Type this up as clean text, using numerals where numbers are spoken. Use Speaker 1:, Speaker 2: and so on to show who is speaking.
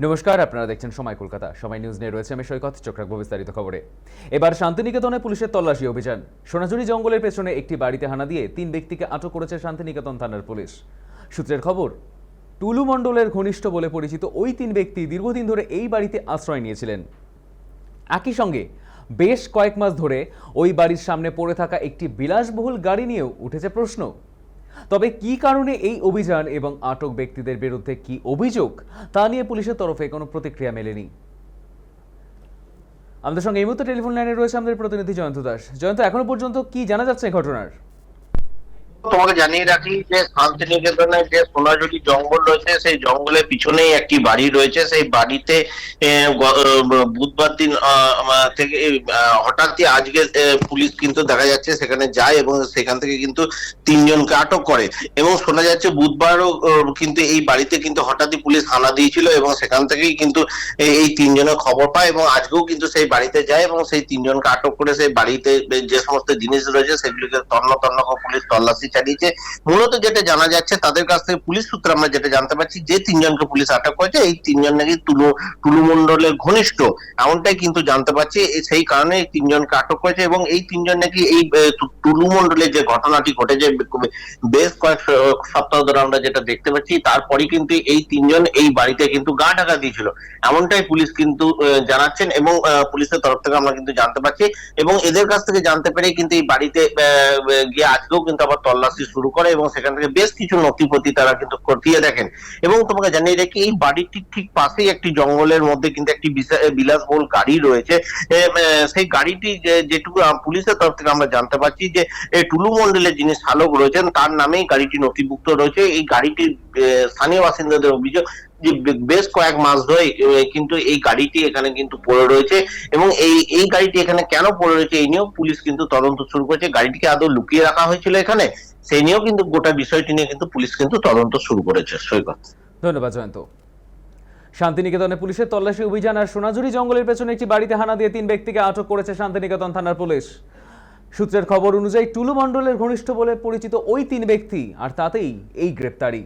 Speaker 1: নমস্কার, আপনারা দেখছেন সময় কলকাতা। সময় নিউজ নিয়ে রয়েছে আমি সৈকত। চোখ রাখবো বিস্তারিত খবরে। এবার শান্তিনিকেতনে পুলিশের তল্লাশি অভিযান। সোনাঝুরি জঙ্গলের পেছনে একটি বাড়িতে হানা দিয়ে 3 ব্যক্তিকে আটক করেছে শান্তিনিকেতন থানার পুলিশ। সূত্রের খবর, টুলু মণ্ডলের ঘনিষ্ঠ বলে পরিচিত ওই 3 ব্যক্তি দীর্ঘদিন ধরে এই বাড়িতে আশ্রয় নিয়েছিলেন। একই সঙ্গে বেশ কয়েক মাস ধরে ওই বাড়ির সামনে পড়ে থাকা একটি বিলাসবহুল গাড়ি নিয়েও উঠেছে প্রশ্ন। তবে কি কারণে এই অভিযান এবং আটক ব্যক্তিদের বিরুদ্ধে কি অভিযোগ তা নিয়ে পুলিশের তরফে কোনো প্রতিক্রিয়া মেলেনি। আমাদের সঙ্গে এই মুহূর্তে টেলিফোন লাইনে রয়েছে আমাদের প্রতিনিধি জয়ন্ত দাস। জয়ন্ত, এখনো পর্যন্ত কি জানা যাচ্ছে এই ঘটনার?
Speaker 2: তোমাকে জানিয়ে রাখি যে শান্তিনিকেতনে যে সোনাঝুরি জঙ্গল রয়েছে সেই জঙ্গলের পিছনেই একটি বাড়ি রয়েছে। সেই বাড়িতে বুধবার দিন থেকে হঠাৎই আজকে পুলিশ কিন্তু দেখা যাচ্ছে সেখানে যায় এবং সেখান থেকে কিন্তু 3 জনকে আটক করে। এবং শোনা যাচ্ছে বুধবারও কিন্তু এই বাড়িতে কিন্তু হঠাৎই পুলিশ হানা দিয়েছিল এবং সেখান থেকেই কিন্তু এই 3 জনের খবর পায় এবং আজকেও কিন্তু সেই বাড়িতে যায় এবং সেই 3 জনকে আটক করে সেই বাড়িতে যে সমস্ত জিনিস রয়েছে সেগুলিকে তন্ন তন্ন করে পুলিশ তল্লাশি চালিয়েছে। মূলত যেটা জানা যাচ্ছে তাদের কাছ থেকে পুলিশ সূত্রে আমরা যেটা জানতে পারছি, যে 3 জনকে পুলিশ আটক করেছে এই 3 জন নাকি টুলু মণ্ডলের ঘনিষ্ঠ, এমনটাই কিন্তু জানতে পারছি। সেই কারণে এই 3 জনকে আটক করেছে এবং এই 3 জন নাকি এই টুলু মণ্ডলের যে ঘটনাটি ঘটেছে বেশ কয়েক সপ্তাহ ধরে আমরা যেটা দেখতে পাচ্ছি, তারপরে কিন্তু এই 3 জন এই বাড়িতে কিন্তু গা ঢাকা দিয়েছিল, এমনটাই পুলিশ কিন্তু জানাচ্ছেন এবং পুলিশের তরফ থেকে আমরা কিন্তু জানতে পারছি। এবং এদের কাছ থেকে জানতে পেরে কিন্তু এই বাড়িতে গিয়ে আজকেও কিন্তু আবার তল্লাশি শুরু করে এবং সেখান থেকে বেশ কিছু নথিপত্র তারা কিন্তু খতিয়ে দেখেন। এবং তোমাকে জানিয়ে রাখি, এই বাড়িটির ঠিক পাশেই একটি জঙ্গলের মধ্যে কিন্তু একটি বিলাসবহুল গাড়ি রয়েছে। সেই গাড়িটি যেটুকু পুলিশের তরফ থেকে আমরা জানতে পারছি যে টুলু মণ্ডলের যিনি শালক রয়েছেন তার নামেই গাড়িটি নথিভুক্ত রয়েছে। এই গাড়িটি স্থানীয় বাসিন্দাদের অভিযোগ যে বেশ কয়েক মাস ধরে কিন্তু এই গাড়িটি এখানে কিন্তু পড়ে রয়েছে এবং এই গাড়িটি এখানে কেন পড়ে রয়েছে এই নিয়েও পুলিশ কিন্তু তদন্ত শুরু করেছে। গাড়িটিকে আদৌ লুকিয়ে রাখা হয়েছিল এখানে, সেই নিয়েও কিন্তু গোটা বিষয়টি নিয়ে কিন্তু পুলিশ কিন্তু তদন্ত শুরু করেছে। সৈকত,
Speaker 1: ধন্যবাদ জয়ন্ত। শান্তিনিকেতনে পুলিশের তল্লাশি অভিযান আর সোনাঝুরি জঙ্গলের পেছনে একটি বাড়িতে হানা দিয়ে 3 ব্যক্তিকে আটক করেছে শান্তিনিকেতন থানার পুলিশ। সূত্রের খবর অনুযায়ী টুলু মণ্ডলের ঘনিষ্ঠ বলে পরিচিত ওই 3 ব্যক্তি আর তাতেই এই গ্রেপ্তারি।